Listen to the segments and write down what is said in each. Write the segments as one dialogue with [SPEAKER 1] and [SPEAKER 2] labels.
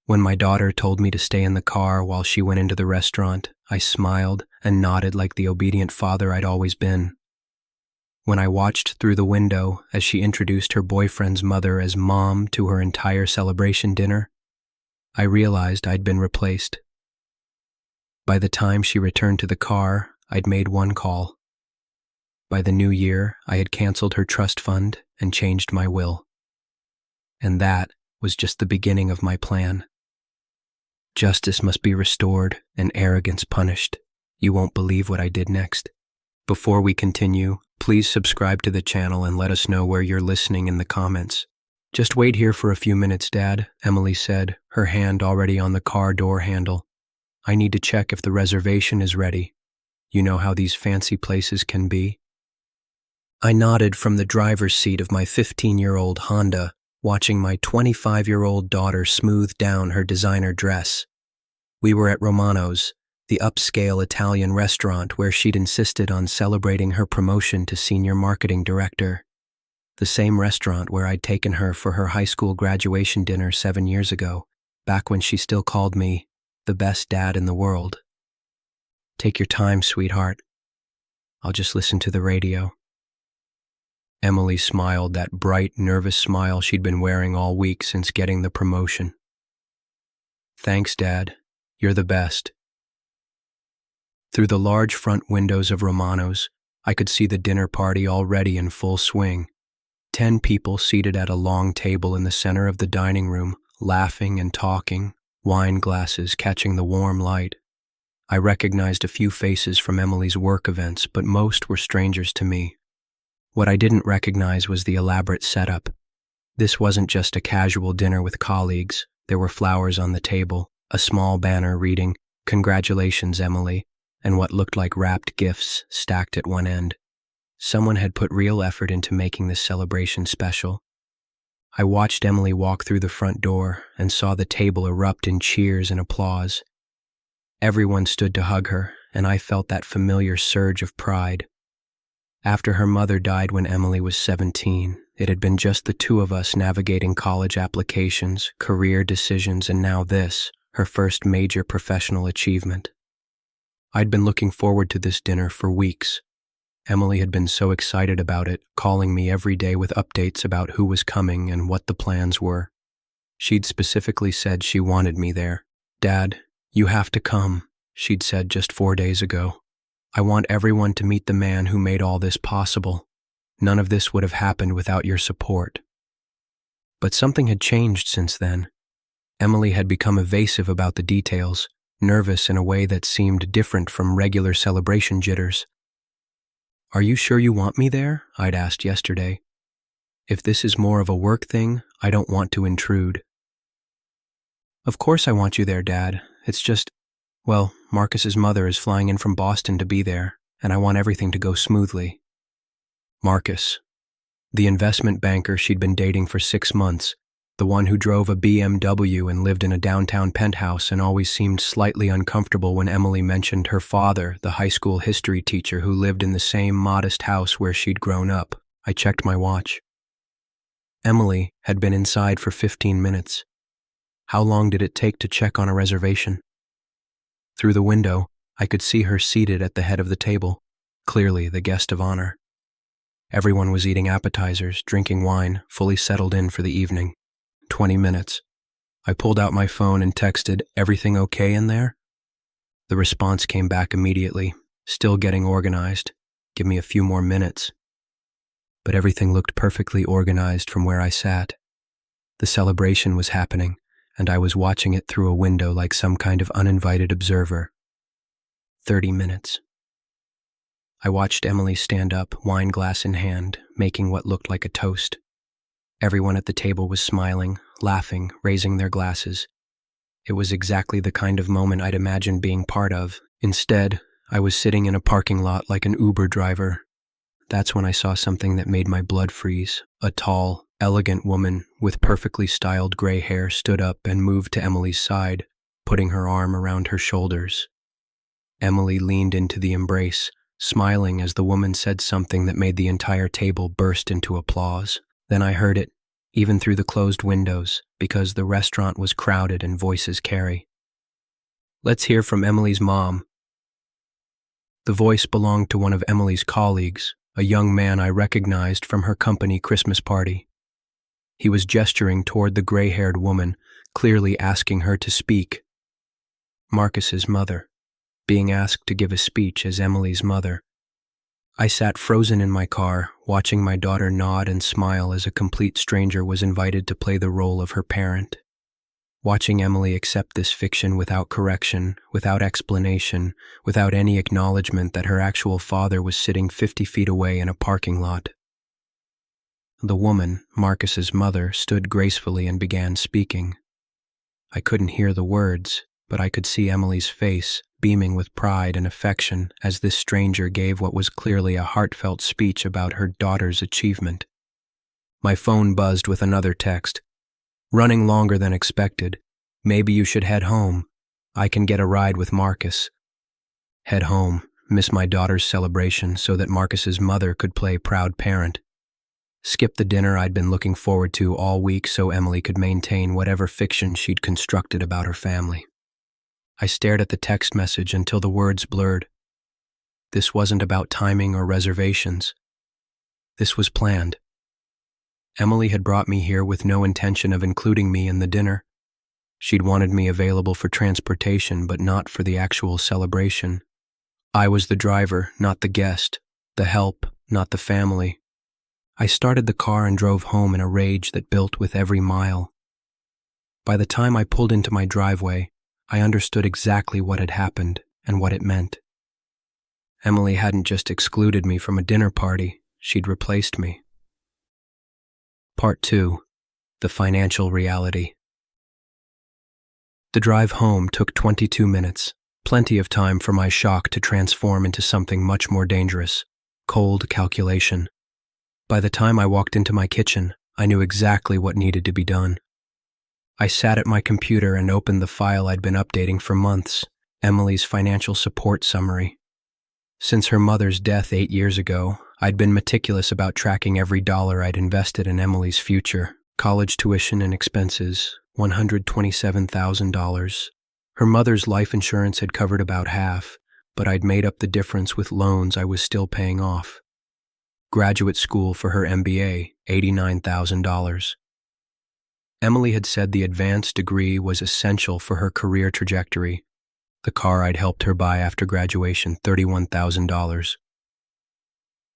[SPEAKER 1] When my daughter told me to stay in the car while she went into the restaurant, I smiled and nodded like the obedient father I'd always been. When I watched through the window as she introduced her boyfriend's mother as mom to her entire celebration dinner, I realized I'd been replaced. By the time she returned to the car, I'd made one call. By the new year, I had canceled her trust fund and changed my will. And that was just the beginning of my plan. Justice must be restored and arrogance punished. You won't believe what I did next. Before we continue, please subscribe to the channel and let us know where you're listening in the comments. Just wait here for a few minutes, Dad, Emily said, her hand already on the car door handle. I need to check if the reservation is ready. You know how these fancy places can be. I nodded from the driver's seat of my 15-year-old Honda, watching my 25-year-old daughter smooth down her designer dress. We were at Romano's, the upscale Italian restaurant where she'd insisted on celebrating her promotion to senior marketing director. The same restaurant where I'd taken her for her high school graduation dinner 7 years ago, back when she still called me the best dad in the world. Take your time, sweetheart. I'll just listen to the radio. Emily smiled, that bright, nervous smile she'd been wearing all week since getting the promotion. Thanks, Dad. You're the best. Through the large front windows of Romano's, I could see the dinner party already in full swing. 10 people seated at a long table in the center of the dining room, laughing and talking, wine glasses catching the warm light. I recognized a few faces from Emily's work events, but most were strangers to me. What I didn't recognize was the elaborate setup. This wasn't just a casual dinner with colleagues. There were flowers on the table, a small banner reading, "Congratulations, Emily," and what looked like wrapped gifts stacked at one end. Someone had put real effort into making this celebration special. I watched Emily walk through the front door and saw the table erupt in cheers and applause. Everyone stood to hug her, and I felt that familiar surge of pride. After her mother died when Emily was 17, it had been just the two of us navigating college applications, career decisions, and now this, her first major professional achievement. I'd been looking forward to this dinner for weeks. Emily had been so excited about it, calling me every day with updates about who was coming and what the plans were. She'd specifically said she wanted me there. "Dad, you have to come," she'd said just 4 days ago. "I want everyone to meet the man who made all this possible. None of this would have happened without your support." But something had changed since then. Emily had become evasive about the details, nervous in a way that seemed different from regular celebration jitters. "Are you sure you want me there?" I'd asked yesterday. "If this is more of a work thing, I don't want to intrude." "Of course I want you there, Dad. It's just, well, Marcus's mother is flying in from Boston to be there, and I want everything to go smoothly." Marcus, the investment banker she'd been dating for 6 months, the one who drove a BMW and lived in a downtown penthouse and always seemed slightly uncomfortable when Emily mentioned her father, the high school history teacher who lived in the same modest house where she'd grown up. I checked my watch. Emily had been inside for 15 minutes. How long did it take to check on a reservation? Through the window, I could see her seated at the head of the table, clearly the guest of honor. Everyone was eating appetizers, drinking wine, fully settled in for the evening. 20 minutes. I pulled out my phone and texted, "Everything okay in there?" The response came back immediately, "Still getting organized. Give me a few more minutes." But everything looked perfectly organized from where I sat. The celebration was happening, and I was watching it through a window like some kind of uninvited observer. 30 minutes. I watched Emily stand up, wine glass in hand, making what looked like a toast. Everyone at the table was smiling, laughing, raising their glasses. It was exactly the kind of moment I'd imagined being part of. Instead, I was sitting in a parking lot like an Uber driver. That's when I saw something that made my blood freeze. A tall, elegant woman with perfectly styled gray hair stood up and moved to Emily's side, putting her arm around her shoulders. Emily leaned into the embrace, smiling as the woman said something that made the entire table burst into applause. Then I heard it. even through the closed windows, because the restaurant was crowded and voices carry. "Let's hear from Emily's mom." The voice belonged to one of Emily's colleagues, a young man I recognized from her company Christmas party. He was gesturing toward the gray-haired woman, clearly asking her to speak. Marcus's mother, being asked to give a speech as Emily's mother. I sat frozen in my car, watching my daughter nod and smile as a complete stranger was invited to play the role of her parent. Watching Emily accept this fiction without correction, without explanation, without any acknowledgement that her actual father was sitting 50 feet away in a parking lot. The woman, Marcus's mother, stood gracefully and began speaking. I couldn't hear the words, but I could see Emily's face, beaming with pride and affection as this stranger gave what was clearly a heartfelt speech about her daughter's achievement. My phone buzzed with another text. "Running longer than expected. Maybe you should head home. I can get a ride with Marcus." Head home, miss my daughter's celebration so that Marcus's mother could play proud parent. Skip the dinner I'd been looking forward to all week so Emily could maintain whatever fiction she'd constructed about her family. I stared at the text message until the words blurred. This wasn't about timing or reservations. This was planned. Emily had brought me here with no intention of including me in the dinner. She'd wanted me available for transportation, but not for the actual celebration. I was the driver, not the guest, the help, not the family. I started the car and drove home in a rage that built with every mile. By the time I pulled into my driveway, I understood exactly what had happened and what it meant. Emily hadn't just excluded me from a dinner party, she'd replaced me. Part 2. The Financial Reality. The drive home took 22 minutes, plenty of time for my shock to transform into something much more dangerous, cold calculation. By the time I walked into my kitchen, I knew exactly what needed to be done. I sat at my computer and opened the file I'd been updating for months, Emily's financial support summary. Since her mother's death 8 years ago, I'd been meticulous about tracking every dollar I'd invested in Emily's future. College tuition and expenses, $127,000. Her mother's life insurance had covered about half, but I'd made up the difference with loans I was still paying off. Graduate school for her MBA, $89,000. Emily had said the advanced degree was essential for her career trajectory. The car I'd helped her buy after graduation, $31,000.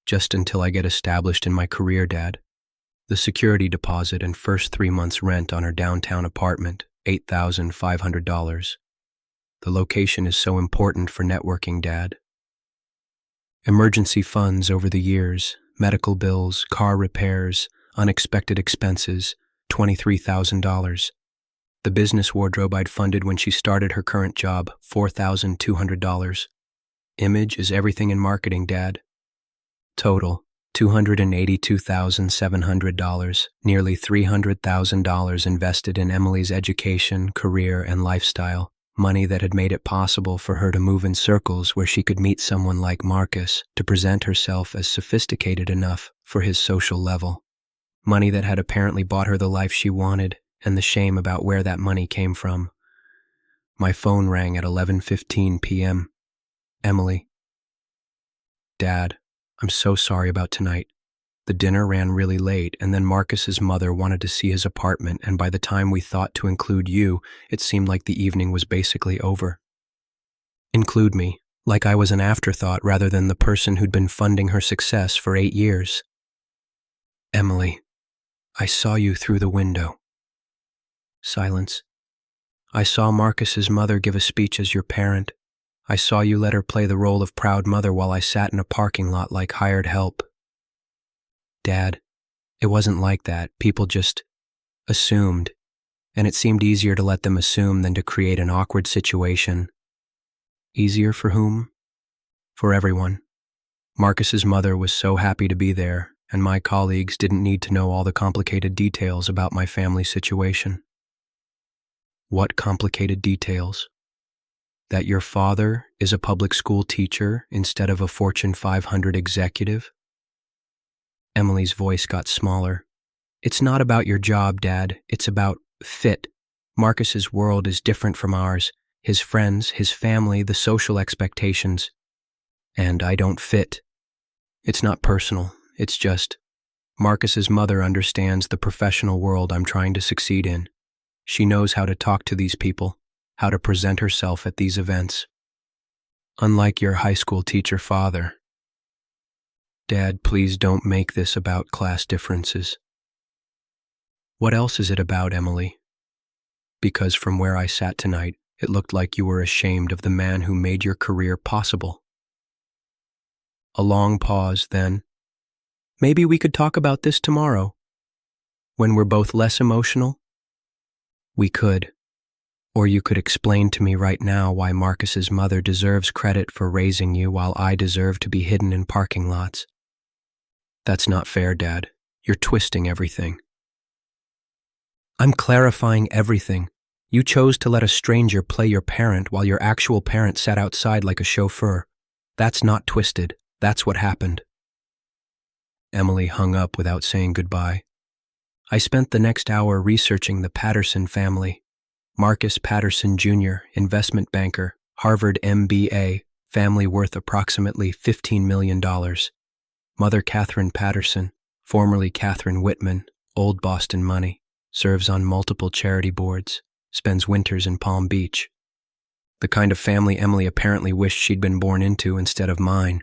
[SPEAKER 1] Just until I get established in my career, Dad. The security deposit and first 3 months' rent on her downtown apartment, $8,500. The location is so important for networking, Dad. Emergency funds over the years, medical bills, car repairs, unexpected expenses, $23,000. The business wardrobe I'd funded when she started her current job, $4,200. Image is everything in marketing, Dad. Total, $282,700, nearly $300,000 invested in Emily's education, career, and lifestyle, money that had made it possible for her to move in circles where she could meet someone like Marcus, to present herself as sophisticated enough for his social level. Money that had apparently bought her the life she wanted, and the shame about where that money came from. My phone rang at 11:15 p.m. Emily. Dad, I'm so sorry about tonight. The dinner ran really late, and then Marcus's mother wanted to see his apartment, and by the time we thought to include you, it seemed like the evening was basically over. Include me, like I was an afterthought rather than the person who'd been funding her success for 8 years. Emily, I saw you through the window. Silence. I saw Marcus's mother give a speech as your parent. I saw you let her play the role of proud mother while I sat in a parking lot like hired help. Dad, it wasn't like that. People just assumed, and it seemed easier to let them assume than to create an awkward situation. Easier for whom? For everyone. Marcus's mother was so happy to be there, and my colleagues didn't need to know all the complicated details about my family situation. What complicated details? That your father is a public school teacher instead of a Fortune 500 executive? Emily's voice got smaller. It's not about your job, Dad. It's about fit. Marcus's world is different from ours. His friends, his family, the social expectations. And I don't fit. It's not personal. It's just Marcus's mother understands the professional world I'm trying to succeed in. She knows how to talk to these people, how to present herself at these events. Unlike your high school teacher father. Dad, please don't make this about class differences. What else is it about, Emily? Because from where I sat tonight, it looked like you were ashamed of the man who made your career possible. A long pause, then. Maybe we could talk about this tomorrow, when we're both less emotional? We could. Or you could explain to me right now why Marcus's mother deserves credit for raising you while I deserve to be hidden in parking lots. That's not fair, Dad. You're twisting everything. I'm clarifying everything. You chose to let a stranger play your parent while your actual parent sat outside like a chauffeur. That's not twisted. That's what happened. Emily hung up without saying goodbye. I spent the next hour researching the Patterson family. Marcus Patterson Jr., investment banker, Harvard MBA, family worth approximately $15 million. Mother Catherine Patterson, formerly Catherine Whitman, Old Boston Money, serves on multiple charity boards, spends winters in Palm Beach. The kind of family Emily apparently wished she'd been born into instead of mine.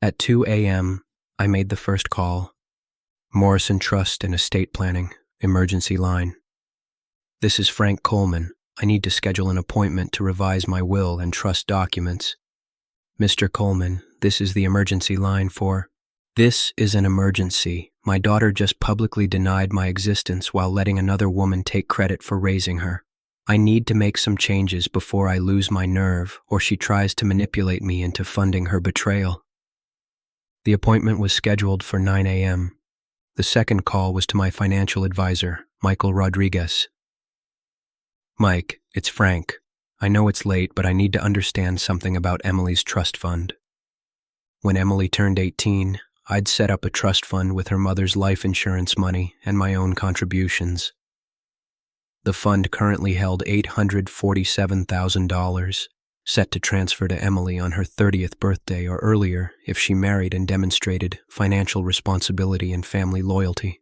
[SPEAKER 1] At 2 a.m., I made the first call. Morrison Trust and Estate Planning, emergency line. This is Frank Coleman. I need to schedule an appointment to revise my will and trust documents. Mr. Coleman, this is the emergency line for... This is an emergency. My daughter just publicly denied my existence while letting another woman take credit for raising her. I need to make some changes before I lose my nerve or she tries to manipulate me into funding her betrayal. The appointment was scheduled for 9 a.m. The second call was to my financial advisor, Michael Rodriguez. Mike, it's Frank. I know it's late, but I need to understand something about Emily's trust fund. When Emily turned 18, I'd set up a trust fund with her mother's life insurance money and my own contributions. The fund currently held $847,000, set to transfer to Emily on her 30th birthday or earlier if she married and demonstrated financial responsibility and family loyalty.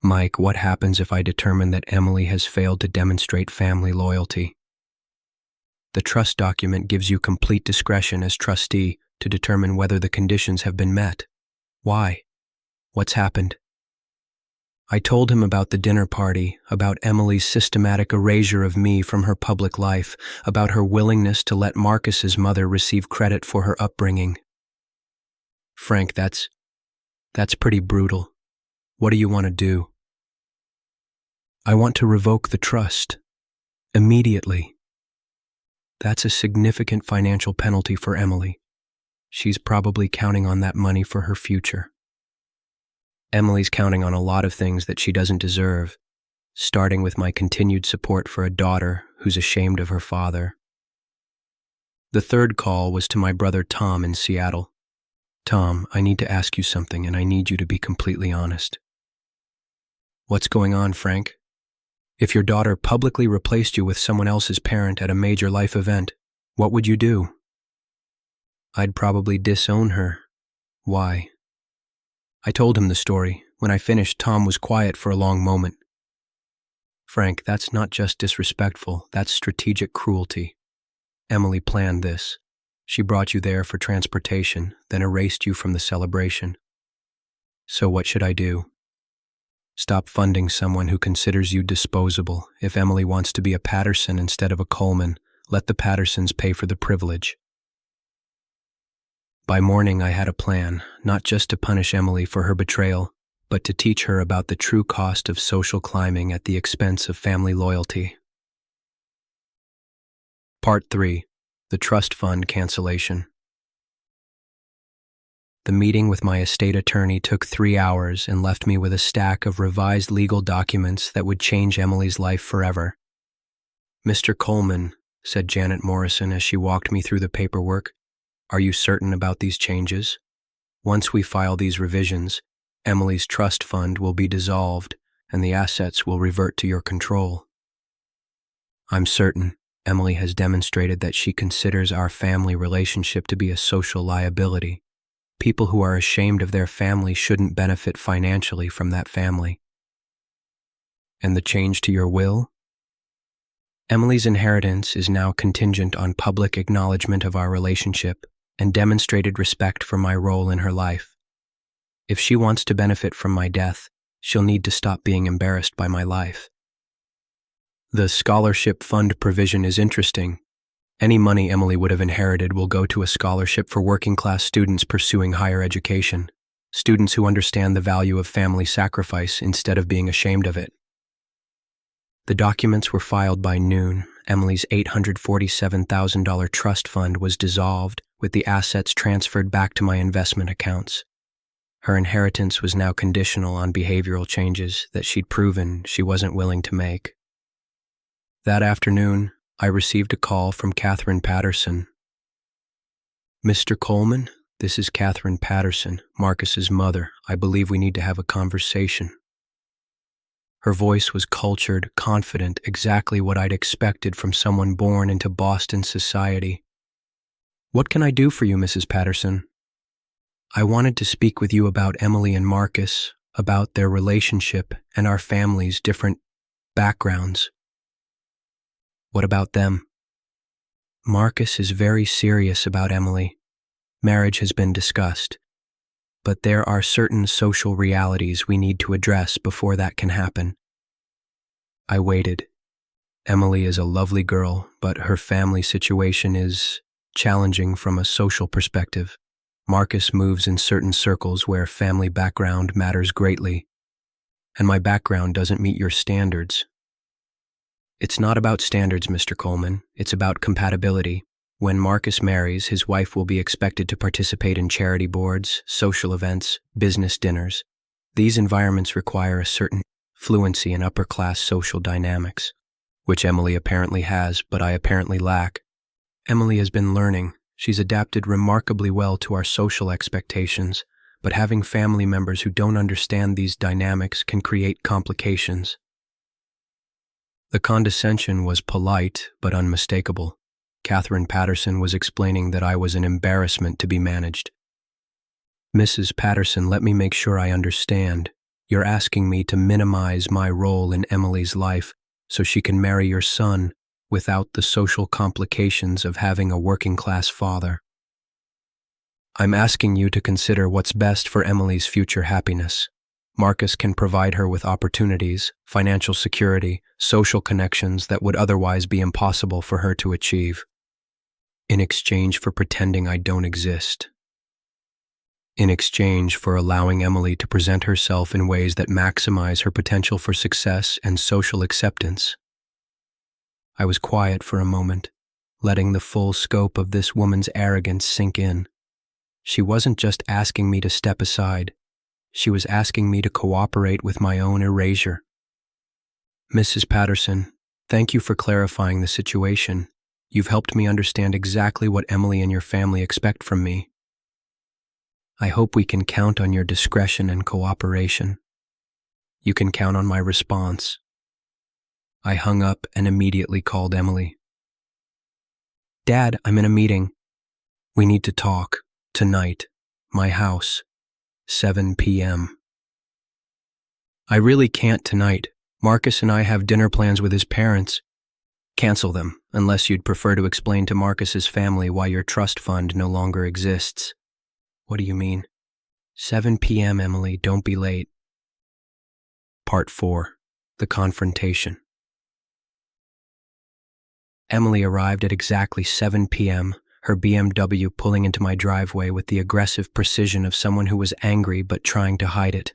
[SPEAKER 1] Mike, what happens if I determine that Emily has failed to demonstrate family loyalty? The trust document gives you complete discretion as trustee to determine whether the conditions have been met. Why? What's happened? I told him about the dinner party, about Emily's systematic erasure of me from her public life, about her willingness to let Marcus's mother receive credit for her upbringing. Frank, that's pretty brutal. What do you want to do? I want to revoke the trust. Immediately. That's a significant financial penalty for Emily. She's probably counting on that money for her future. Emily's counting on a lot of things that she doesn't deserve, starting with my continued support for a daughter who's ashamed of her father. The third call was to my brother Tom in Seattle. Tom, I need to ask you something, and I need you to be completely honest. What's going on, Frank? If your daughter publicly replaced you with someone else's parent at a major life event, what would you do? I'd probably disown her. Why? I told him the story. When I finished, Tom was quiet for a long moment. Frank, that's not just disrespectful, that's strategic cruelty. Emily planned this. She brought you there for transportation, then erased you from the celebration. So what should I do? Stop funding someone who considers you disposable. If Emily wants to be a Patterson instead of a Coleman, let the Pattersons pay for the privilege. By morning, I had a plan, not just to punish Emily for her betrayal, but to teach her about the true cost of social climbing at the expense of family loyalty. Part 3. The Trust Fund Cancellation. The meeting with my estate attorney took 3 hours and left me with a stack of revised legal documents that would change Emily's life forever. Mr. Coleman, said Janet Morrison as she walked me through the paperwork, are you certain about these changes? Once we file these revisions, Emily's trust fund will be dissolved and the assets will revert to your control. I'm certain Emily has demonstrated that she considers our family relationship to be a social liability. People who are ashamed of their family shouldn't benefit financially from that family. And the change to your will? Emily's inheritance is now contingent on public acknowledgement of our relationship and demonstrated respect for my role in her life. If she wants to benefit from my death, she'll need to stop being embarrassed by my life. The scholarship fund provision is interesting. Any money Emily would have inherited will go to a scholarship for working-class students pursuing higher education, students who understand the value of family sacrifice instead of being ashamed of it. The documents were filed by noon. Emily's $847,000 trust fund was dissolved, with the assets transferred back to my investment accounts. Her inheritance was now conditional on behavioral changes that she'd proven she wasn't willing to make. That afternoon, I received a call from Catherine Patterson. "Mr. Coleman, this is Catherine Patterson, Marcus's mother. I believe we need to have a conversation." Her voice was cultured, confident, exactly what I'd expected from someone born into Boston society. "What can I do for you, Mrs. Patterson?" "I wanted to speak with you about Emily and Marcus, about their relationship and our families' different backgrounds." "What about them?" "Marcus is very serious about Emily. Marriage has been discussed. But there are certain social realities we need to address before that can happen." I waited. Emily is a lovely girl, but her family situation is challenging from a social perspective. Marcus moves in certain circles where family background matters greatly, and my background doesn't meet your standards. "It's not about standards, Mr. Coleman. It's about compatibility. When Marcus marries, his wife will be expected to participate in charity boards, social events, business dinners. These environments require a certain fluency in upper-class social dynamics, which Emily apparently has, but I apparently lack. Emily has been learning. She's adapted remarkably well to our social expectations, but having family members who don't understand these dynamics can create complications." The condescension was polite but unmistakable. Catherine Patterson was explaining that I was an embarrassment to be managed. "Mrs. Patterson, let me make sure I understand. You're asking me to minimize my role in Emily's life so she can marry your son without the social complications of having a working-class father. I'm asking you to consider what's best for Emily's future happiness. Marcus can provide her with opportunities, financial security, social connections that would otherwise be impossible for her to achieve, in exchange for pretending I don't exist. In exchange for allowing Emily to present herself in ways that maximize her potential for success and social acceptance." I was quiet for a moment, letting the full scope of this woman's arrogance sink in. She wasn't just asking me to step aside. She was asking me to cooperate with my own erasure. "Mrs. Patterson, thank you for clarifying the situation. You've helped me understand exactly what Emily and your family expect from me. I hope we can count on your discretion and cooperation. You can count on my response." I hung up and immediately called Emily. "Dad, I'm in a meeting. We need to talk. Tonight. My house. 7 p.m. "I really can't tonight. Marcus and I have dinner plans with his parents." "Cancel them, unless you'd prefer to explain to Marcus's family why your trust fund no longer exists." "What do you mean?" 7 p.m., Emily, don't be late." Part 4. The Confrontation. Emily arrived at exactly 7 p.m., her BMW pulling into my driveway with the aggressive precision of someone who was angry but trying to hide it.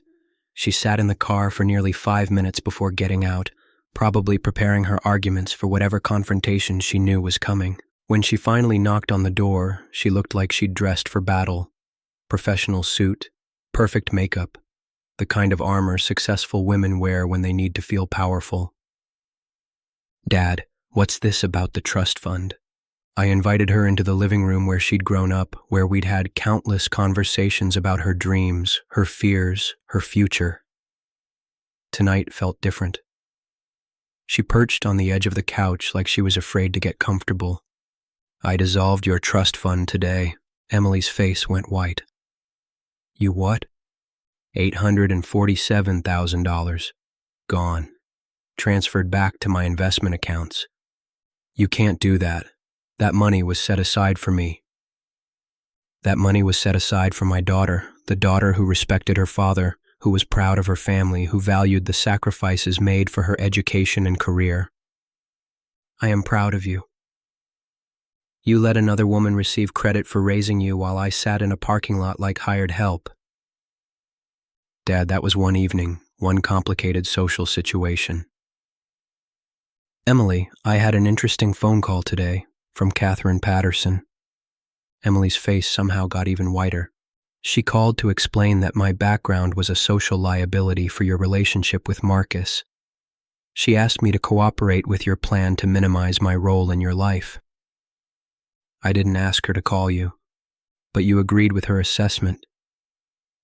[SPEAKER 1] She sat in the car for nearly 5 minutes before getting out, probably preparing her arguments for whatever confrontation she knew was coming. When she finally knocked on the door, she looked like she'd dressed for battle. Professional suit, perfect makeup, the kind of armor successful women wear when they need to feel powerful. "Dad, what's this about the trust fund?" I invited her into the living room where she'd grown up, where we'd had countless conversations about her dreams, her fears, her future. Tonight felt different. She perched on the edge of the couch like she was afraid to get comfortable. "I dissolved your trust fund today." Emily's face went white. "You what?" $847,000. Gone. Transferred back to my investment accounts. "You can't do that. That money was set aside for me." "That money was set aside for my daughter, the daughter who respected her father, who was proud of her family, who valued the sacrifices made for her education and career." "I am proud of you. You let another woman receive credit for raising you while I sat in a parking lot like hired help." "Dad, that was one evening, one complicated social situation." "Emily, I had an interesting phone call today from Catherine Patterson." Emily's face somehow got even whiter. "She called to explain that my background was a social liability for your relationship with Marcus. She asked me to cooperate with your plan to minimize my role in your life." "I didn't ask her to call you, but you agreed with her assessment.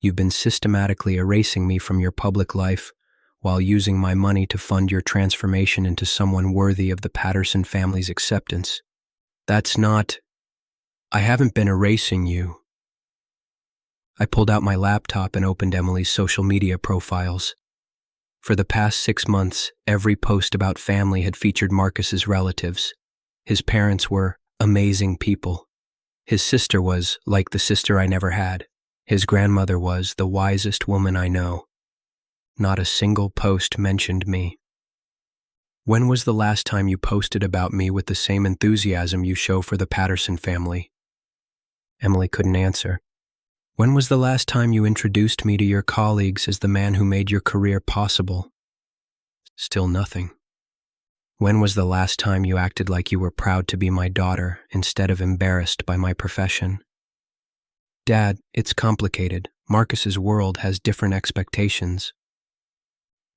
[SPEAKER 1] You've been systematically erasing me from your public life while using my money to fund your transformation into someone worthy of the Patterson family's acceptance. That's not... I haven't been erasing you." I pulled out my laptop and opened Emily's social media profiles. For the past 6 months, every post about family had featured Marcus's relatives. His parents were amazing people. His sister was like the sister I never had. His grandmother was the wisest woman I know. Not a single post mentioned me. "When was the last time you posted about me with the same enthusiasm you show for the Patterson family?" Emily couldn't answer. "When was the last time you introduced me to your colleagues as the man who made your career possible?" Still nothing. "When was the last time you acted like you were proud to be my daughter instead of embarrassed by my profession?" "Dad, it's complicated. Marcus's world has different expectations."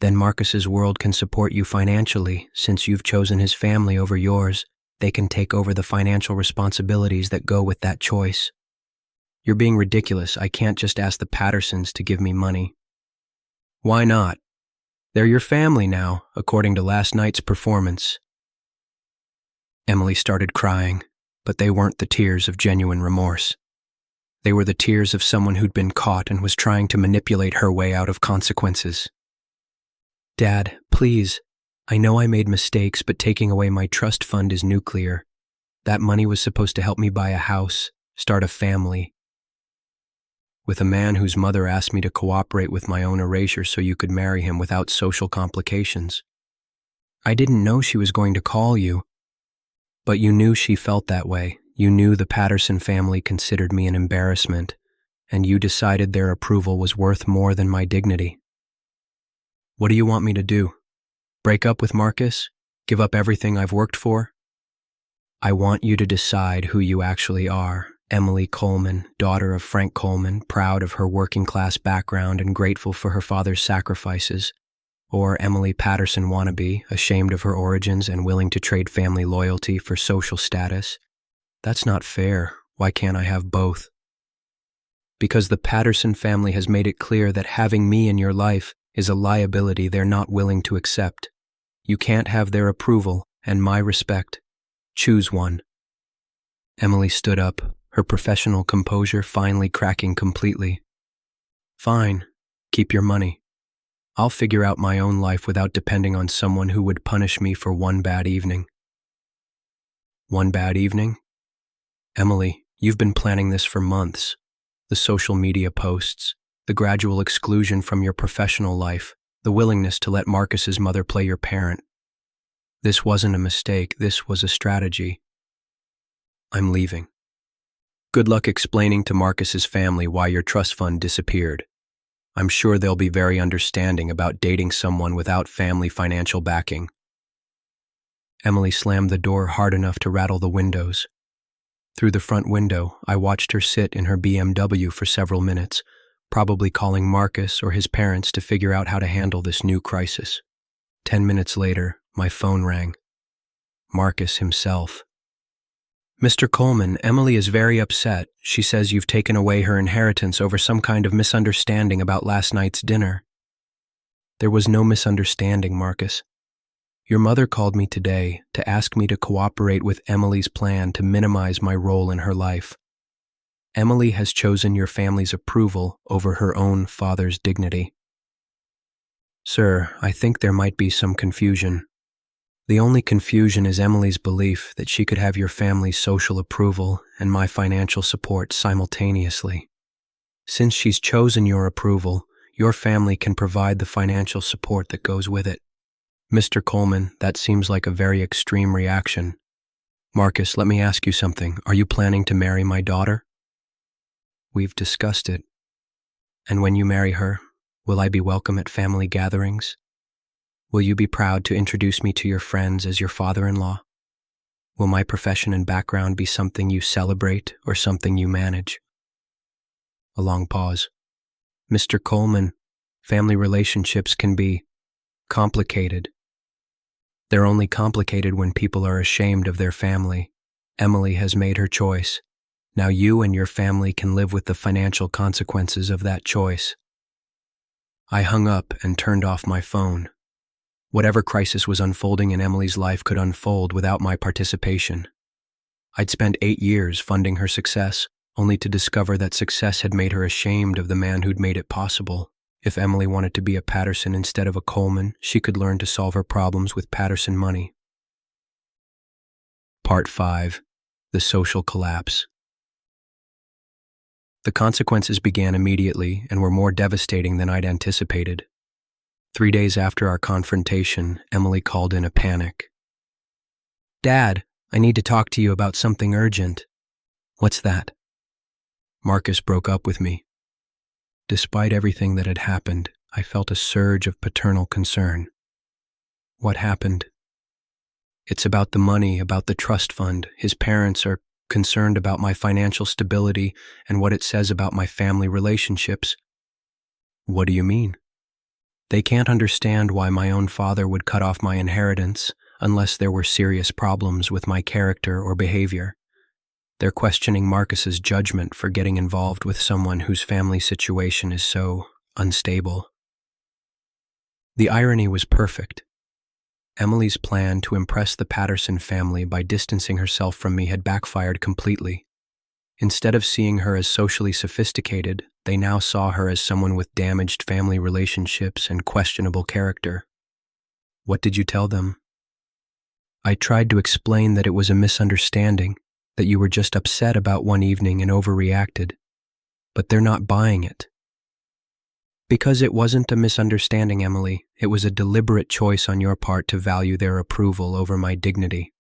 [SPEAKER 1] "Then Marcus's world can support you financially. Since you've chosen his family over yours, they can take over the financial responsibilities that go with that choice." "You're being ridiculous. I can't just ask the Pattersons to give me money." "Why not? They're your family now, according to last night's performance." Emily started crying, but they weren't the tears of genuine remorse. They were the tears of someone who'd been caught and was trying to manipulate her way out of consequences. "Dad, please. I know I made mistakes, but taking away my trust fund is nuclear. That money was supposed to help me buy a house, start a family. With a man whose mother asked me to cooperate with my own erasure so you could marry him without social complications. I didn't know she was going to call you. But you knew she felt that way. You knew the Patterson family considered me an embarrassment, and you decided their approval was worth more than my dignity. What do you want me to do? Break up with Marcus? Give up everything I've worked for? I want you to decide who you actually are. Emily Coleman, daughter of Frank Coleman, proud of her working-class background and grateful for her father's sacrifices. Or Emily Patterson wannabe, ashamed of her origins and willing to trade family loyalty for social status. That's not fair. Why can't I have both? Because the Patterson family has made it clear that having me in your life is a liability they're not willing to accept. You can't have their approval and my respect. Choose one. Emily stood up, her professional composure finally cracking completely. Fine, keep your money. I'll figure out my own life without depending on someone who would punish me for one bad evening. One bad evening? Emily, you've been planning this for months. The social media posts, the gradual exclusion from your professional life, the willingness to let Marcus's mother play your parent. This wasn't a mistake, this was a strategy. I'm leaving. Good luck explaining to Marcus's family why your trust fund disappeared. I'm sure they'll be very understanding about dating someone without family financial backing. Emily slammed the door hard enough to rattle the windows. Through the front window, I watched her sit in her BMW for several minutes, probably calling Marcus or his parents to figure out how to handle this new crisis. 10 minutes later, my phone rang. Marcus himself. Mr. Coleman, Emily is very upset. She says you've taken away her inheritance over some kind of misunderstanding about last night's dinner. There was no misunderstanding, Marcus. Your mother called me today to ask me to cooperate with Emily's plan to minimize my role in her life. Emily has chosen your family's approval over her own father's dignity. Sir, I think there might be some confusion. The only confusion is Emily's belief that she could have your family's social approval and my financial support simultaneously. Since she's chosen your approval, your family can provide the financial support that goes with it. Mr. Coleman, that seems like a very extreme reaction. Marcus, let me ask you something. Are you planning to marry my daughter? We've discussed it. And when you marry her, will I be welcome at family gatherings? Will you be proud to introduce me to your friends as your father-in-law? Will my profession and background be something you celebrate or something you manage? A long pause. Mr. Coleman, family relationships can be complicated. They're only complicated when people are ashamed of their family. Emily has made her choice. Now you and your family can live with the financial consequences of that choice. I hung up and turned off my phone. Whatever crisis was unfolding in Emily's life could unfold without my participation. I'd spent 8 years funding her success, only to discover that success had made her ashamed of the man who'd made it possible. If Emily wanted to be a Patterson instead of a Coleman, she could learn to solve her problems with Patterson money. Part 5. The Social Collapse. The consequences began immediately and were more devastating than I'd anticipated. 3 days after our confrontation, Emily called in a panic. Dad, I need to talk to you about something urgent. What's that? Marcus broke up with me. Despite everything that had happened, I felt a surge of paternal concern. What happened? It's about the money, about the trust fund. His parents are concerned about my financial stability and what it says about my family relationships. What do you mean? They can't understand why my own father would cut off my inheritance unless there were serious problems with my character or behavior. They're questioning Marcus's judgment for getting involved with someone whose family situation is so unstable. The irony was perfect. Emily's plan to impress the Patterson family by distancing herself from me had backfired completely. Instead of seeing her as socially sophisticated, they now saw her as someone with damaged family relationships and questionable character. What did you tell them? I tried to explain that it was a misunderstanding, that you were just upset about one evening and overreacted. But they're not buying it. Because it wasn't a misunderstanding, Emily. It was a deliberate choice on your part to value their approval over my dignity.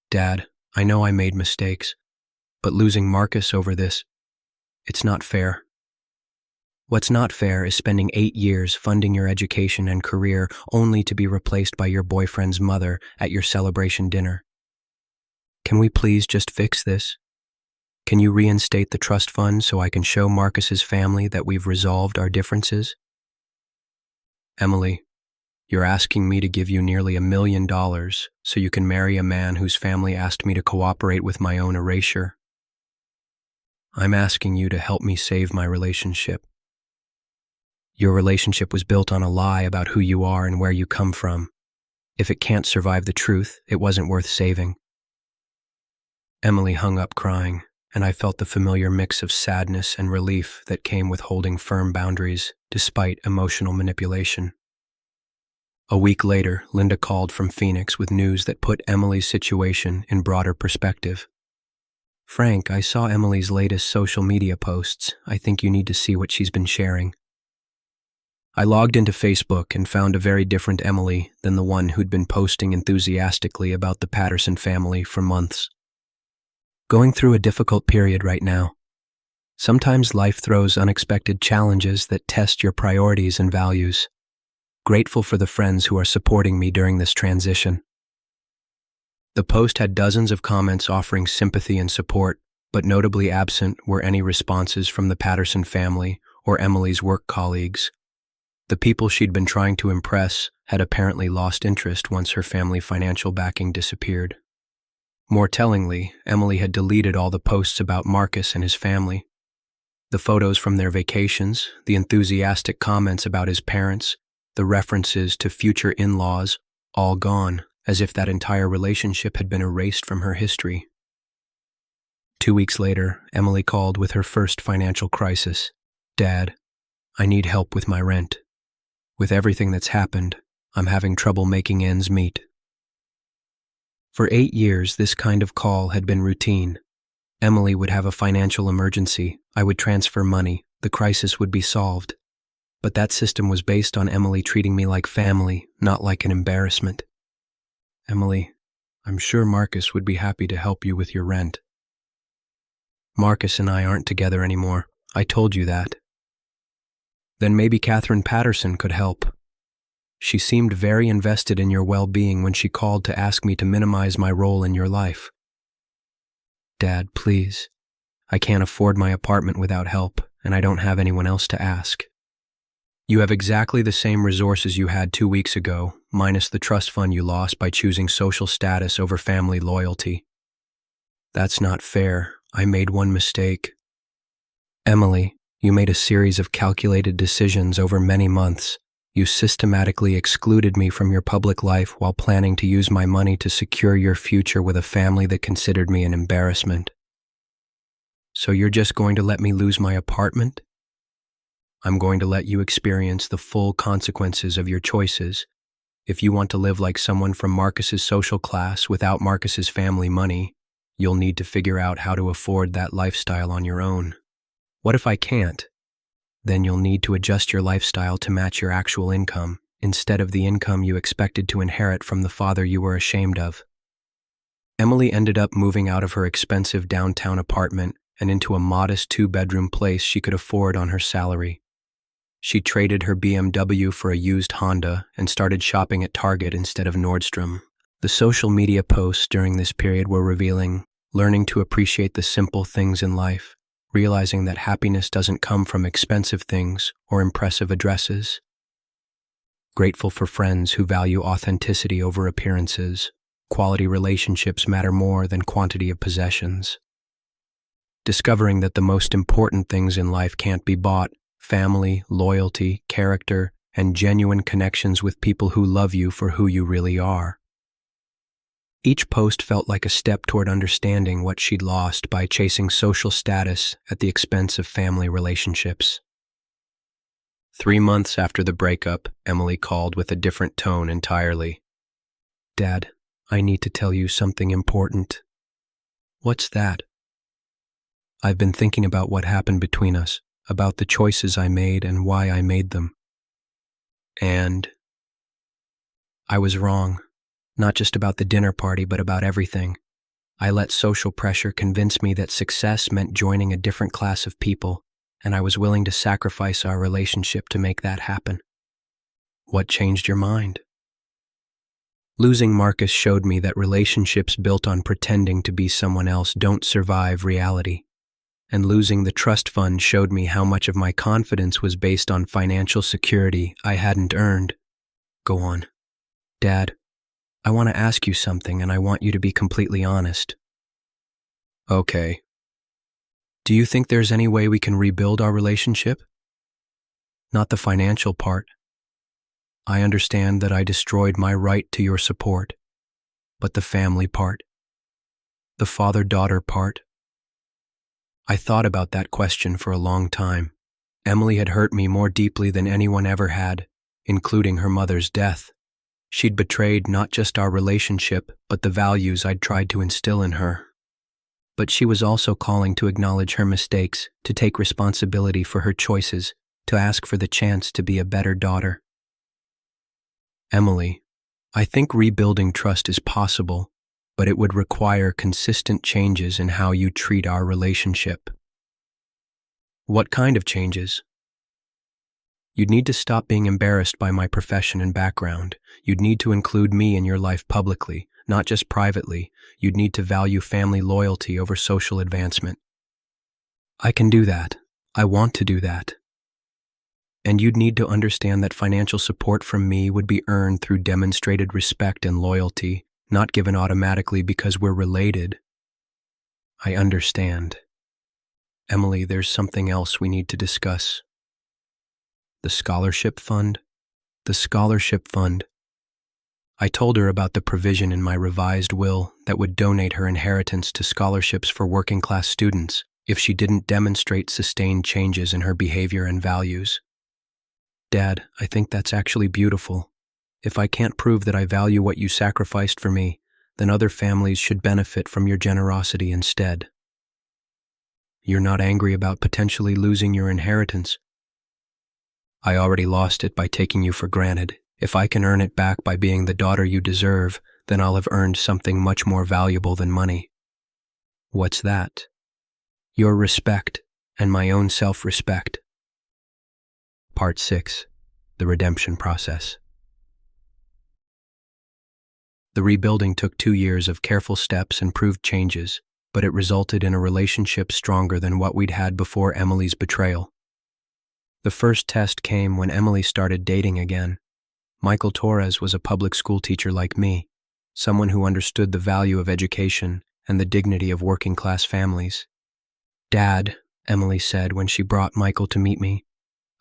[SPEAKER 1] Dad, I know I made mistakes, but losing Marcus over this, it's not fair. What's not fair is spending 8 years funding your education and career only to be replaced by your boyfriend's mother at your celebration dinner. Can we please just fix this? Can you reinstate the trust fund so I can show Marcus's family that we've resolved our differences? Emily, you're asking me to give you nearly $1 million so you can marry a man whose family asked me to cooperate with my own erasure. I'm asking you to help me save my relationship. Your relationship was built on a lie about who you are and where you come from. If it can't survive the truth, it wasn't worth saving. Emily hung up crying, and I felt the familiar mix of sadness and relief that came with holding firm boundaries despite emotional manipulation. A week later, Linda called from Phoenix with news that put Emily's situation in broader perspective. Frank, I saw Emily's latest social media posts. I think you need to see what she's been sharing. I logged into Facebook and found a very different Emily than the one who'd been posting enthusiastically about the Patterson family for months. Going through a difficult period right now. Sometimes life throws unexpected challenges that test your priorities and values. Grateful for the friends who are supporting me during this transition. The post had dozens of comments offering sympathy and support, but notably absent were any responses from the Patterson family or Emily's work colleagues. The people she'd been trying to impress had apparently lost interest once her family financial backing disappeared. More tellingly, Emily had deleted all the posts about Marcus and his family. The photos from their vacations, the enthusiastic comments about his parents, the references to future in-laws, all gone, as if that entire relationship had been erased from her history. 2 weeks later, Emily called with her first financial crisis. "Dad, I need help with my rent. With everything that's happened, I'm having trouble making ends meet." For 8 years, this kind of call had been routine. Emily would have a financial emergency, I would transfer money, the crisis would be solved. But that system was based on Emily treating me like family, not like an embarrassment. "Emily, I'm sure Marcus would be happy to help you with your rent." "Marcus and I aren't together anymore. I told you that." "Then maybe Catherine Patterson could help. She seemed very invested in your well-being when she called to ask me to minimize my role in your life." "Dad, please. I can't afford my apartment without help, and I don't have anyone else to ask." "You have exactly the same resources you had 2 weeks ago, minus the trust fund you lost by choosing social status over family loyalty." "That's not fair. I made one mistake." "Emily, you made a series of calculated decisions over many months. You systematically excluded me from your public life while planning to use my money to secure your future with a family that considered me an embarrassment. So you're just going to let me lose my apartment? I'm going to let you experience the full consequences of your choices. If you want to live like someone from Marcus's social class without Marcus's family money, you'll need to figure out how to afford that lifestyle on your own. What if I can't? Then you'll need to adjust your lifestyle to match your actual income, instead of the income you expected to inherit from the father you were ashamed of." Emily ended up moving out of her expensive downtown apartment and into a modest 2-bedroom place she could afford on her salary. She traded her BMW for a used Honda and started shopping at Target instead of Nordstrom. The social media posts during this period were revealing, learning to appreciate the simple things in life, realizing that happiness doesn't come from expensive things or impressive addresses. Grateful for friends who value authenticity over appearances. Quality relationships matter more than quantity of possessions. Discovering that the most important things in life can't be bought: family, loyalty, character, and genuine connections with people who love you for who you really are. Each post felt like a step toward understanding what she'd lost by chasing social status at the expense of family relationships. 3 months after the breakup, Emily called with a different tone entirely. "Dad, I need to tell you something important." "What's that?" "I've been thinking about what happened between us, about the choices I made and why I made them. And I was wrong. Not just about the dinner party, but about everything. I let social pressure convince me that success meant joining a different class of people, and I was willing to sacrifice our relationship to make that happen." "What changed your mind?" "Losing Marcus showed me that relationships built on pretending to be someone else don't survive reality. And losing the trust fund showed me how much of my confidence was based on financial security I hadn't earned." "Go on." "Dad, I want to ask you something, and I want you to be completely honest." "Okay. Do you think there's any way we can rebuild our relationship?" "Not the financial part. I understand that I destroyed my right to your support. But the family part? The father-daughter part?" I thought about that question for a long time. Emily had hurt me more deeply than anyone ever had, including her mother's death. She'd betrayed not just our relationship, but the values I'd tried to instill in her. But she was also calling to acknowledge her mistakes, to take responsibility for her choices, to ask for the chance to be a better daughter. "Emily, I think rebuilding trust is possible, but it would require consistent changes in how you treat our relationship." "What kind of changes?" "You'd need to stop being embarrassed by my profession and background. You'd need to include me in your life publicly, not just privately. You'd need to value family loyalty over social advancement." "I can do that. I want to do that." "And you'd need to understand that financial support from me would be earned through demonstrated respect and loyalty, not given automatically because we're related. I understand. Emily, there's something else we need to discuss. The scholarship fund? The scholarship fund. I told her about the provision in my revised will that would donate her inheritance to scholarships for working-class students if she didn't demonstrate sustained changes in her behavior and values. Dad, I think that's actually beautiful. If I can't prove that I value what you sacrificed for me, then other families should benefit from your generosity instead. You're not angry about potentially losing your inheritance? I already lost it by taking you for granted. If I can earn it back by being the daughter you deserve, then I'll have earned something much more valuable than money. What's that? Your respect and my own self-respect. Part 6. The redemption process. The rebuilding took 2 years of careful steps and proved changes, but it resulted in a relationship stronger than what we'd had before Emily's betrayal. The first test came when Emily started dating again. Michael Torres was a public school teacher like me, someone who understood the value of education and the dignity of working-class families. Dad, Emily said when she brought Michael to meet me,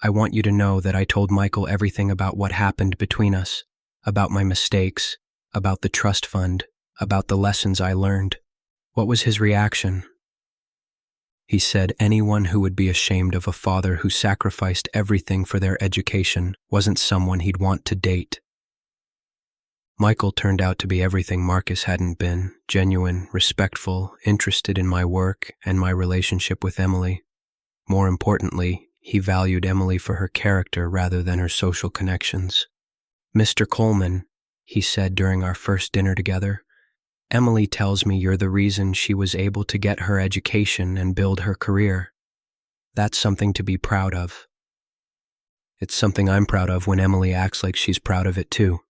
[SPEAKER 1] I want you to know that I told Michael everything about what happened between us, about my mistakes, about the trust fund, about the lessons I learned. What was his reaction? He said anyone who would be ashamed of a father who sacrificed everything for their education wasn't someone he'd want to date. Michael turned out to be everything Marcus hadn't been: genuine, respectful, interested in my work and my relationship with Emily. More importantly, he valued Emily for her character rather than her social connections. Mr. Coleman, he said during our first dinner together, Emily tells me you're the reason she was able to get her education and build her career. That's something to be proud of. It's something I'm proud of when Emily acts like she's proud of it too.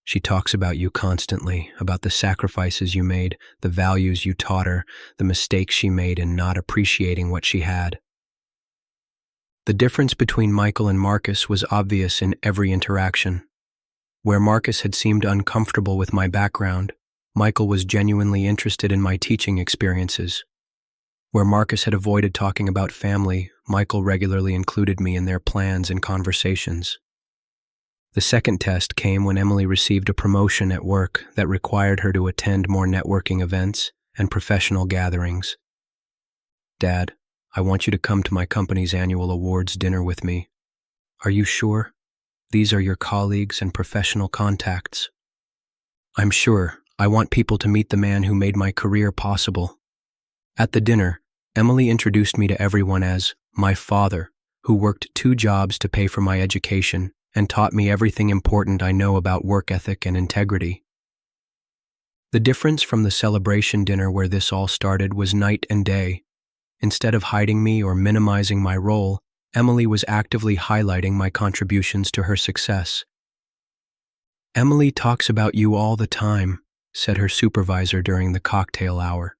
[SPEAKER 1] She talks about you constantly, about the sacrifices you made, the values you taught her, the mistakes she made in not appreciating what she had. The difference between Michael and Marcus was obvious in every interaction. Where Marcus had seemed uncomfortable with my background, Michael was genuinely interested in my teaching experiences. Where Marcus had avoided talking about family, Michael regularly included me in their plans and conversations. The second test came when Emily received a promotion at work that required her to attend more networking events and professional gatherings. Dad, I want you to come to my company's annual awards dinner with me. Are you sure? These are your colleagues and professional contacts. I'm sure. I want people to meet the man who made my career possible. At the dinner, Emily introduced me to everyone as my father, who worked 2 jobs to pay for my education and taught me everything important I know about work ethic and integrity. The difference from the celebration dinner where this all started was night and day. Instead of hiding me or minimizing my role, Emily was actively highlighting my contributions to her success. Emily talks about you all the time, said her supervisor during the cocktail hour.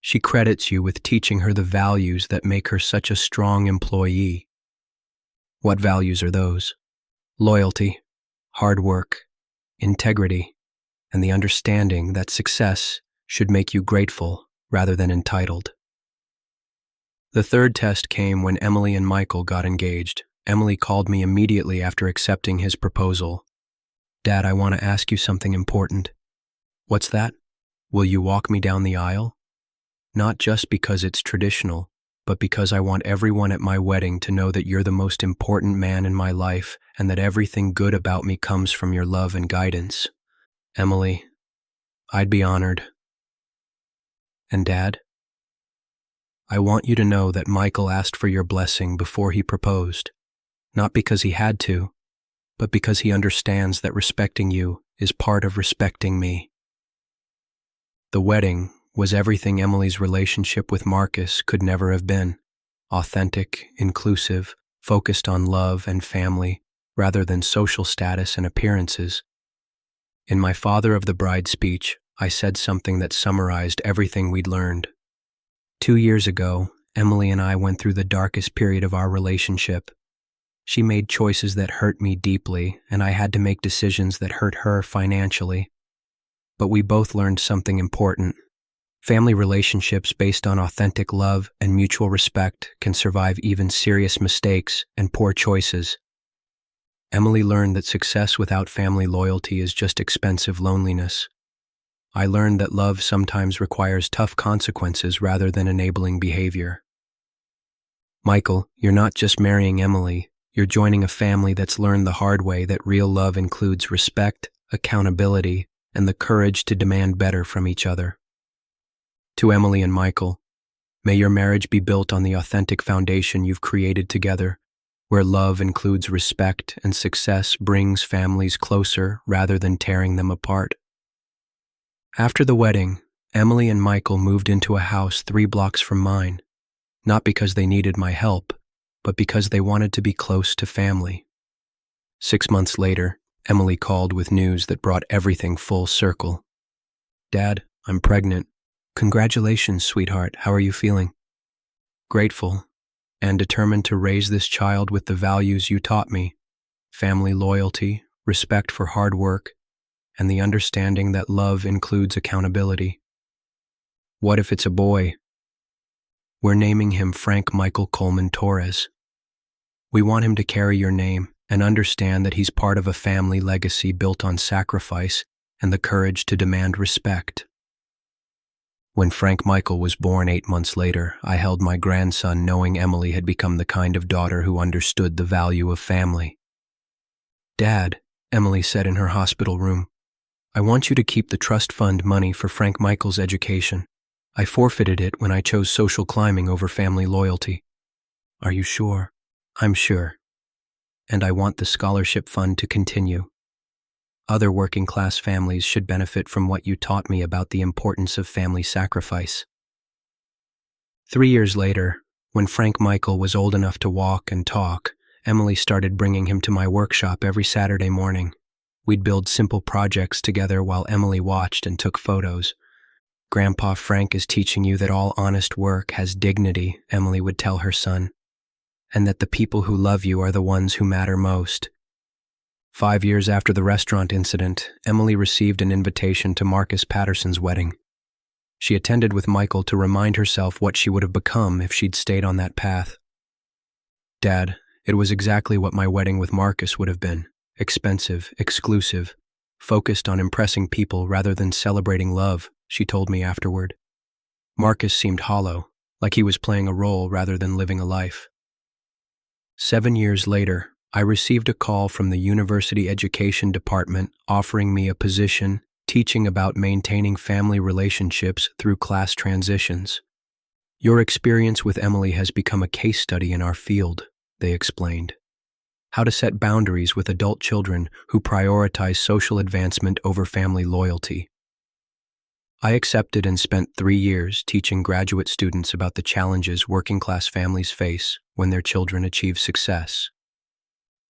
[SPEAKER 1] She credits you with teaching her the values that make her such a strong employee. What values are those? Loyalty, hard work, integrity, and the understanding that success should make you grateful rather than entitled. The third test came when Emily and Michael got engaged. Emily called me immediately after accepting his proposal. Dad, I want to ask you something important. What's that? Will you walk me down the aisle? Not just because it's traditional, but because I want everyone at my wedding to know that you're the most important man in my life and that everything good about me comes from your love and guidance. Emily, I'd be honored. And Dad? I want you to know that Michael asked for your blessing before he proposed, not because he had to, but because he understands that respecting you is part of respecting me. The wedding was everything Emily's relationship with Marcus could never have been: authentic, inclusive, focused on love and family rather than social status and appearances. In my father of the bride speech, I said something that summarized everything we'd learned. 2 years ago, Emily and I went through the darkest period of our relationship. She made choices that hurt me deeply, and I had to make decisions that hurt her financially. but we both learned something important. Family relationships based on authentic love and mutual respect can survive even serious mistakes and poor choices. Emily learned that success without family loyalty is just expensive loneliness. I learned that love sometimes requires tough consequences rather than enabling behavior. Michael, you're not just marrying Emily, you're joining a family that's learned the hard way that real love includes respect, accountability, and the courage to demand better from each other. To Emily and Michael, may your marriage be built on the authentic foundation you've created together, where love includes respect and success brings families closer rather than tearing them apart. After the wedding, Emily and Michael moved into a house 3 blocks from mine, not because they needed my help, but because they wanted to be close to family. 6 months later, Emily called with news that brought everything full circle. "Dad, I'm pregnant. Congratulations, sweetheart. How are you feeling?" "Grateful, and determined to raise this child with the values you taught me: family loyalty, respect for hard work, and the understanding that love includes accountability." "What if it's a boy?" "We're naming him Frank Michael Coleman Torres. We want him to carry your name and understand that he's part of a family legacy built on sacrifice and the courage to demand respect." When Frank Michael was born 8 months later, I held my grandson knowing Emily had become the kind of daughter who understood the value of family. "Dad," Emily said in her hospital room, "I want you to keep the trust fund money for Frank Michael's education. I forfeited it when I chose social climbing over family loyalty." "Are you sure?" "I'm sure. And I want the scholarship fund to continue. Other working-class families should benefit from what you taught me about the importance of family sacrifice." 3 years later, when Frank Michael was old enough to walk and talk, Emily started bringing him to my workshop every Saturday morning. We'd build simple projects together while Emily watched and took photos. "Grandpa Frank is teaching you that all honest work has dignity," Emily would tell her son, "and that the people who love you are the ones who matter most." 5 years after the restaurant incident, Emily received an invitation to Marcus Patterson's wedding. She attended with Michael to remind herself what she would have become if she'd stayed on that path. "Dad, it was exactly what my wedding with Marcus would have been: expensive, exclusive, focused on impressing people rather than celebrating love," she told me afterward. Marcus seemed hollow, like he was playing a role rather than living a life. 7 years later, I received a call from the University Education Department offering me a position teaching about maintaining family relationships through class transitions. "Your experience with Emily has become a case study in our field," they explained. "How to set boundaries with adult children who prioritize social advancement over family loyalty." I accepted and spent 3 years teaching graduate students about the challenges working-class families face when their children achieve success.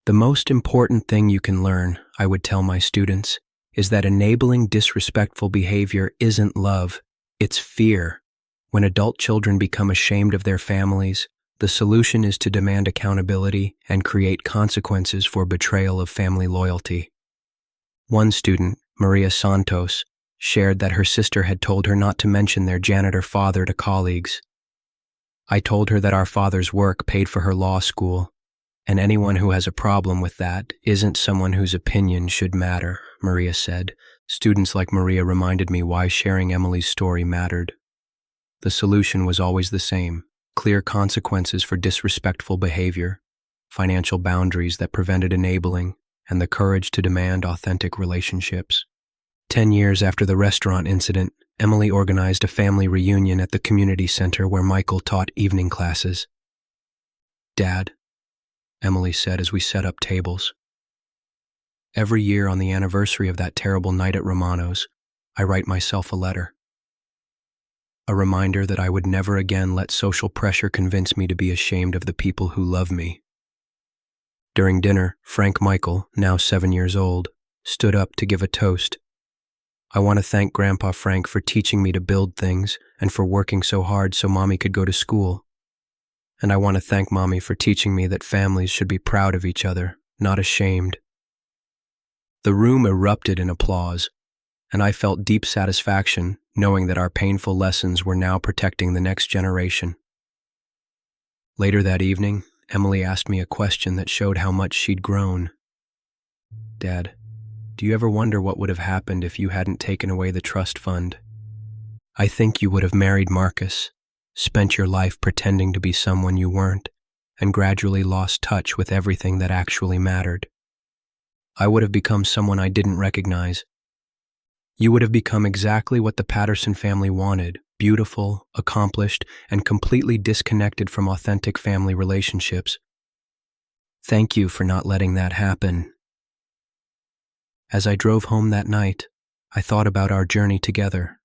[SPEAKER 1] "The most important thing you can learn," I would tell my students, "is that enabling disrespectful behavior isn't love, it's fear. When adult children become ashamed of their families, the solution is to demand accountability and create consequences for betrayal of family loyalty." One student, Maria Santos, shared that her sister had told her not to mention their janitor father to colleagues. "I told her that our father's work paid for her law school, and anyone who has a problem with that isn't someone whose opinion should matter," Maria said. Students like Maria reminded me why sharing Emily's story mattered. The solution was always the same: clear consequences for disrespectful behavior, financial boundaries that prevented enabling, and the courage to demand authentic relationships. 10 years after the restaurant incident, Emily organized a family reunion at the community center where Michael taught evening classes. "Dad," Emily said as we set up tables, "every year on the anniversary of that terrible night at Romano's, I write myself a letter. A reminder that I would never again let social pressure convince me to be ashamed of the people who love me." During dinner, Frank Michael, now 7 years old, stood up to give a toast. "I want to thank Grandpa Frank for teaching me to build things and for working so hard so Mommy could go to school. And I want to thank Mommy for teaching me that families should be proud of each other, not ashamed." The room erupted in applause. and I felt deep satisfaction knowing that our painful lessons were now protecting the next generation. Later that evening, Emily asked me a question that showed how much she'd grown. "Dad, do you ever wonder what would have happened if you hadn't taken away the trust fund? I think you would have married Marcus, spent your life pretending to be someone you weren't, and gradually lost touch with everything that actually mattered. I would have become someone I didn't recognize. You would have become exactly what the Patterson family wanted, beautiful, accomplished, and completely disconnected from authentic family relationships. Thank you for not letting that happen." As I drove home that night, I thought about our journey together.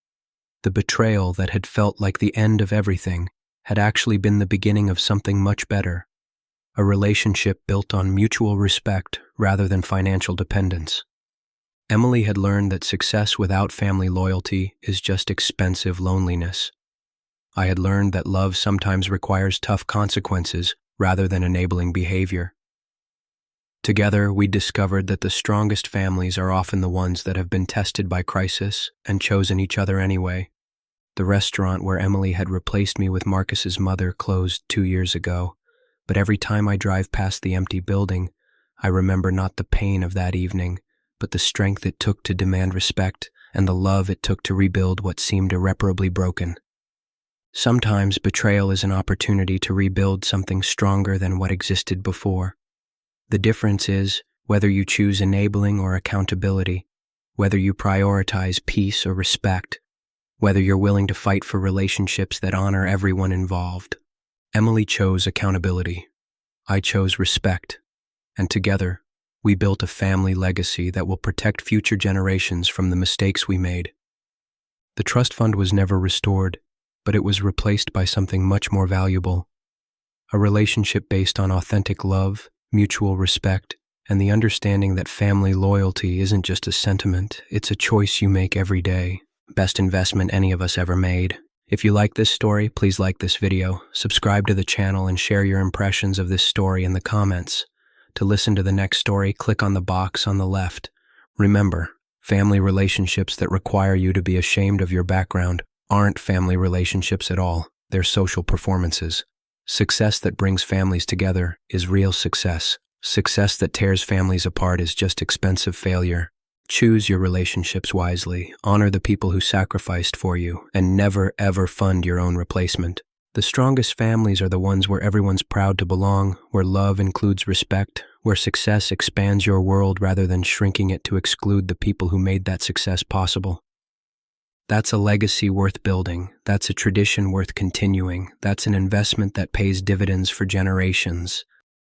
[SPEAKER 1] The betrayal that had felt like the end of everything had actually been the beginning of something much better, a relationship built on mutual respect rather than financial dependence. Emily had learned that success without family loyalty is just expensive loneliness. I had learned that love sometimes requires tough consequences rather than enabling behavior. Together, we discovered that the strongest families are often the ones that have been tested by crisis and chosen each other anyway. The restaurant where Emily had replaced me with Marcus's mother closed 2 years ago, but every time I drive past the empty building, I remember not the pain of that evening, but the strength it took to demand respect and the love it took to rebuild what seemed irreparably broken. Sometimes betrayal is an opportunity to rebuild something stronger than what existed before. The difference is whether you choose enabling or accountability, whether you prioritize peace or respect, whether you're willing to fight for relationships that honor everyone involved. Emily chose accountability. I chose respect. And together, we built a family legacy that will protect future generations from the mistakes we made. The trust fund was never restored, but it was replaced by something much more valuable. A relationship based on authentic love, mutual respect, and the understanding that family loyalty isn't just a sentiment, it's a choice you make every day. Best investment any of us ever made. If you like this story, please like this video, subscribe to the channel, and share your impressions of this story in the comments. To listen to the next story, click on the box on the left. Remember, family relationships that require you to be ashamed of your background aren't family relationships at all. They're social performances. Success that brings families together is real success. Success that tears families apart is just expensive failure. Choose your relationships wisely, honor the people who sacrificed for you, and never ever fund your own replacement. The strongest families are the ones where everyone's proud to belong, where love includes respect, where success expands your world rather than shrinking it to exclude the people who made that success possible. That's a legacy worth building. That's a tradition worth continuing. That's an investment that pays dividends for generations.